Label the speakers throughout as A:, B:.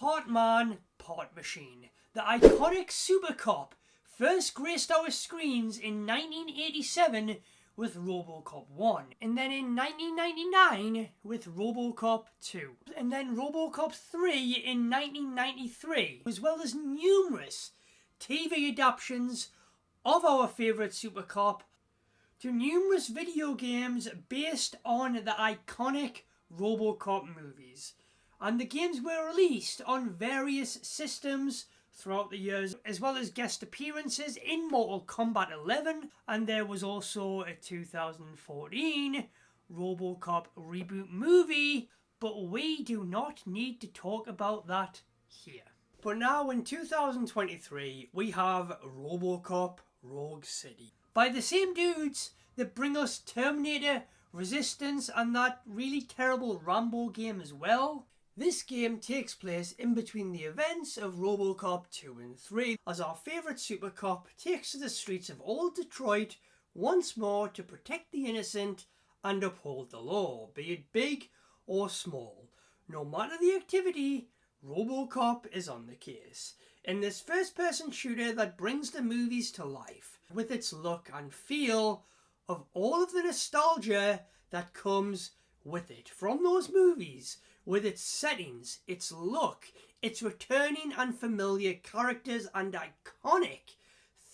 A: part man, part machine. The iconic Super Cop first graced our screens in 1987 with RoboCop 1, and then in 1999 with RoboCop 2, and then RoboCop 3 in 1993, as well as numerous TV adaptations of our favourite Super Cop to numerous video games based on the iconic RoboCop movies. And the games were released on various systems throughout the years, as well as guest appearances in Mortal Kombat 11, and there was also a 2014 RoboCop reboot movie, but we do not need to talk about that here. But now in 2023, we have RoboCop Rogue City, by the same dudes that bring us Terminator, Resistance, and that really terrible Rambo game as well. This game takes place in between the events of RoboCop 2 and 3, as our favourite Super Cop takes to the streets of old Detroit once more to protect the innocent and uphold the law, be it big or small. No matter the activity, RoboCop is on the case. In this first-person shooter that brings the movies to life, with its look and feel of all of the nostalgia that comes with it from those movies, with its settings, its look, its returning and familiar characters and iconic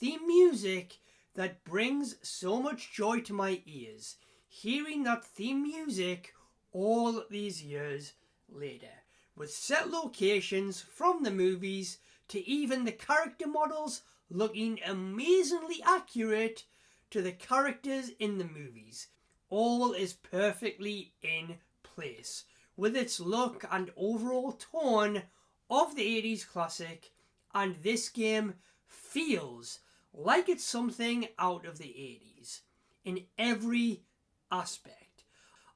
A: theme music that brings so much joy to my ears, hearing that theme music all these years later, with set locations from the movies to even the character models looking amazingly accurate to the characters in the movies. All is perfectly in place, with its look and overall tone of the 80s classic, and this game feels like it's something out of the 80s in every aspect.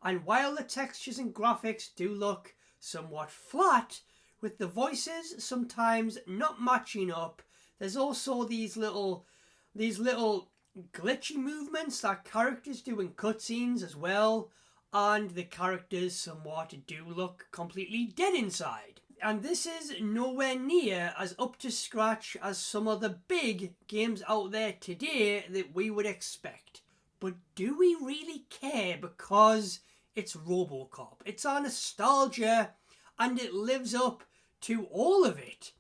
A: And while the textures and graphics do look somewhat flat, with the voices sometimes not matching up, there's also these little glitchy movements that characters do in cutscenes as well, and the characters somewhat do look completely dead inside. And this is nowhere near as up to scratch as some of the big games out there today that we would expect. But do we really care, because it's RoboCop? It's our nostalgia, and it lives up to all of it,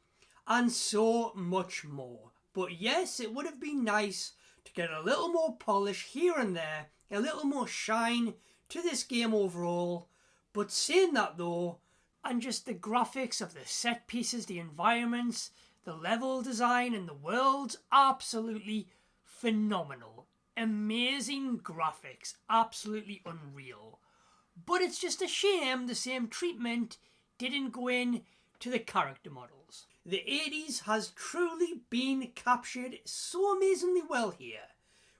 A: and so much more. But yes, it would have been nice to get a little more polish here and there, a little more shine to this game overall. But saying that though, and just the graphics of the set pieces, the environments, the level design and the worlds, absolutely phenomenal. Amazing graphics, absolutely unreal. But it's just a shame the same treatment didn't go in to the character models. The 80s has truly been captured so amazingly well here,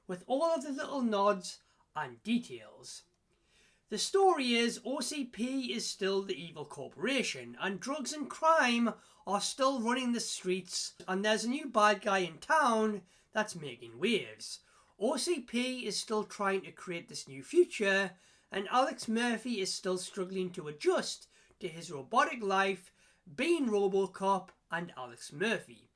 A: with all of the little nods and details. The story is OCP is still the evil corporation, and drugs and crime are still running the streets, and there's a new bad guy in town that's making waves. OCP is still trying to create this new future, and Alex Murphy is still struggling to adjust to his robotic life, being RoboCop and Alex Murphy,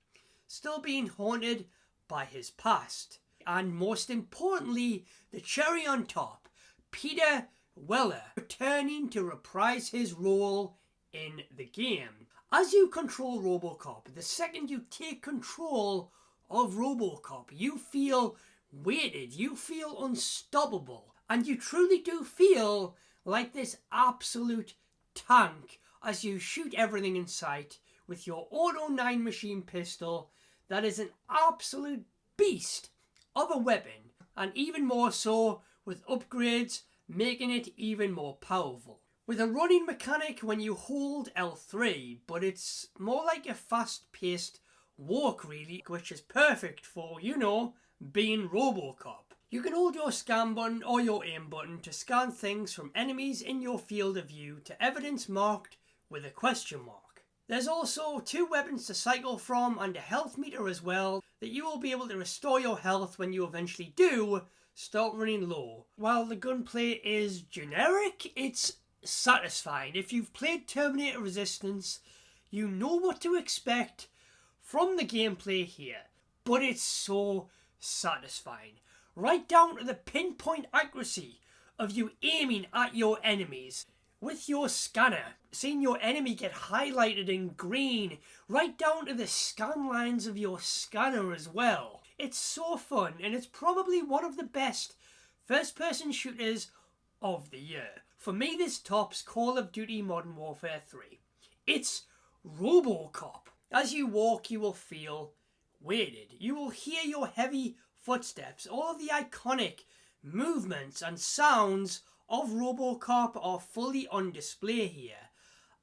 A: still being haunted by his past. And most importantly, the cherry on top, Peter Weller returning to reprise his role in the game. As you control RoboCop, the second you take control of RoboCop, you feel weighted, you feel unstoppable, and you truly do feel like this absolute tank as you shoot everything in sight with your Auto 9 machine pistol that is an absolute beast of a weapon, and even more so with upgrades making it even more powerful. With a running mechanic when you hold L3, but it's more like a fast-paced walk really, which is perfect for, you know, being RoboCop. You can hold your scan button or your aim button to scan things from enemies in your field of view to evidence marked with a question mark. There's also 2 weapons to cycle from and a health meter as well, that you will be able to restore your health when you eventually do start running low. While the gunplay is generic, it's satisfying. If you've played Terminator Resistance, You know what to expect from the gameplay here, but it's so satisfying. Right down to the pinpoint accuracy of you aiming at your enemies with your scanner, seeing your enemy get highlighted in green, right down to the scan lines of your scanner as well. It's so fun, and it's probably one of the best first-person shooters of the year. For me, this tops Call of Duty Modern Warfare 3. It's RoboCop. As you walk, you will feel weighted. You will hear your heavy footsteps. All of the iconic movements and sounds of RoboCop are fully on display here,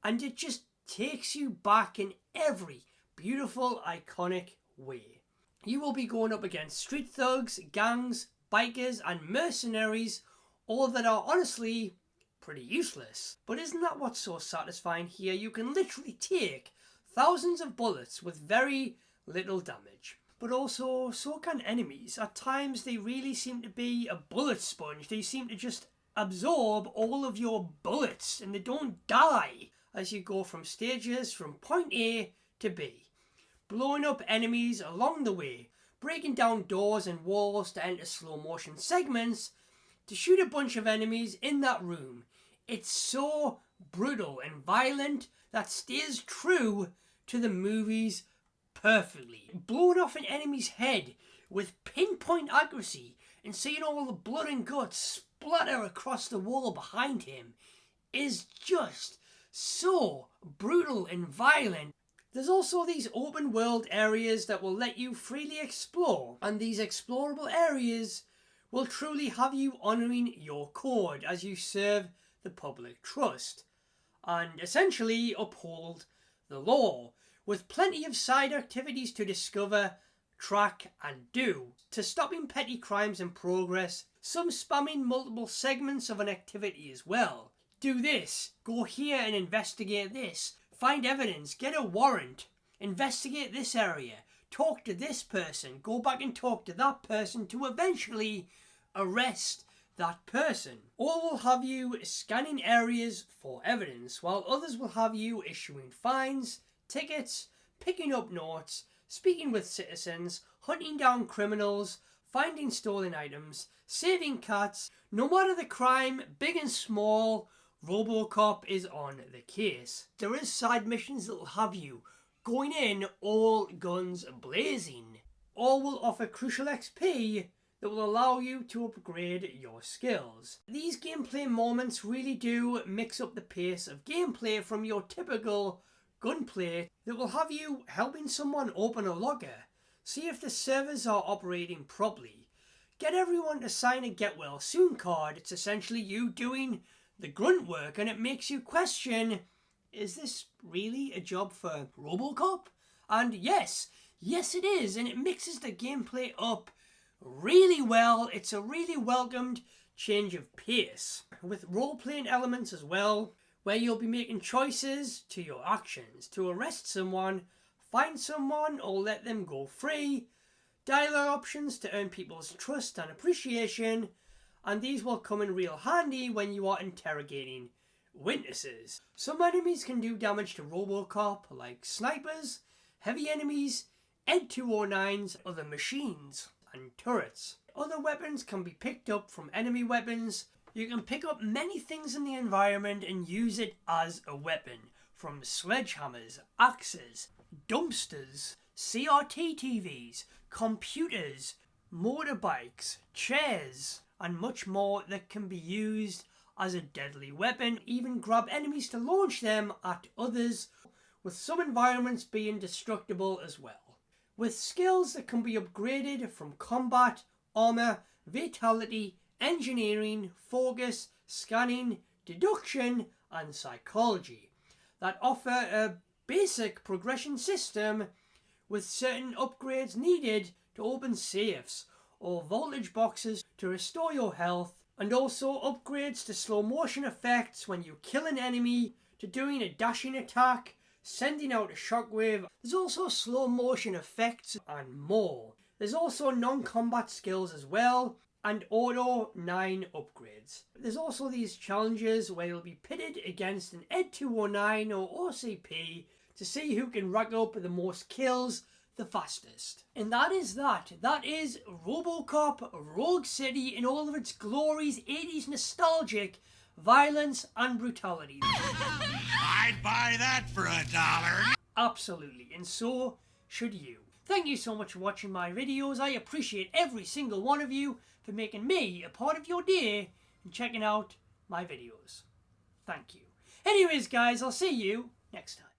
A: and it just takes you back in every beautiful, iconic way. You will be going up against street thugs, gangs, bikers, and mercenaries, all that are honestly pretty useless. But isn't that what's so satisfying here? You can literally take thousands of bullets with very little damage. But also, so can enemies. At times, they really seem to be a bullet sponge. They seem to just absorb all of your bullets, and they don't die as you go from stages from point A to B, blowing up enemies along the way, breaking down doors and walls to enter slow motion segments to shoot a bunch of enemies in that room. It's so brutal and violent that stays true to the movies perfectly. Blowing off an enemy's head with pinpoint accuracy and seeing all the blood and guts splatter across the wall behind him is just so brutal and violent. There's also these open world areas that will let you freely explore, and these explorable areas will truly have you honouring your code as you serve the public trust and essentially uphold the law, with plenty of side activities to discover, track and do, to stopping petty crimes in progress, some spamming multiple segments of an activity as well. Do this, go here and investigate this, find evidence, get a warrant, investigate this area, talk to this person, go back and talk to that person to eventually arrest that person. All will have you scanning areas for evidence, while others will have you issuing fines, tickets, picking up notes, speaking with citizens, hunting down criminals, finding stolen items, saving cats. No matter the crime, big and small, RoboCop is on the case. There is side missions that will have you going in all guns blazing. All will offer crucial XP that will allow you to upgrade your skills. These gameplay moments really do mix up the pace of gameplay from your typical gunplay that will have you helping someone open a locker, see if the servers are operating properly, get everyone to sign a get well soon card. It's essentially you doing the grunt work, and it makes you question, is this really a job for RoboCop? And yes it is, and it mixes the gameplay up really well. It's a really welcomed change of pace, with role-playing elements as well, where you'll be making choices to your actions to arrest someone, find someone, or let them go free, dialogue options to earn people's trust and appreciation, and these will come in real handy when you are interrogating witnesses. Some enemies can do damage to RoboCop, like snipers, heavy enemies, Ed 209s, other machines, and turrets. Other weapons can be picked up from enemy weapons. You can pick up many things in the environment and use it as a weapon, from sledgehammers, axes, dumpsters, CRT TVs, computers, motorbikes, chairs, and much more that can be used as a deadly weapon. Even grab enemies to launch them at others, with some environments being destructible as well. With skills that can be upgraded from combat, armor, vitality, engineering, focus, scanning, deduction, and psychology, that offer a basic progression system with certain upgrades needed to open safes or voltage boxes to restore your health, and also upgrades to slow motion effects when you kill an enemy, to doing a dashing attack, sending out a shockwave. There's also slow motion effects and more. There's also non-combat skills as well, and Auto 9 upgrades. There's also these challenges where you'll be pitted against an Ed 209 or OCP to see who can rack up the most kills the fastest. And that is that. That is RoboCop Rogue City in all of its glories, 80s nostalgic violence and brutality.
B: I'd buy that for $1.
A: Absolutely, and so should you. Thank you so much for watching my videos. I appreciate every single one of you for making me a part of your day and checking out my videos. Thank you. Anyways, guys, I'll see you next time.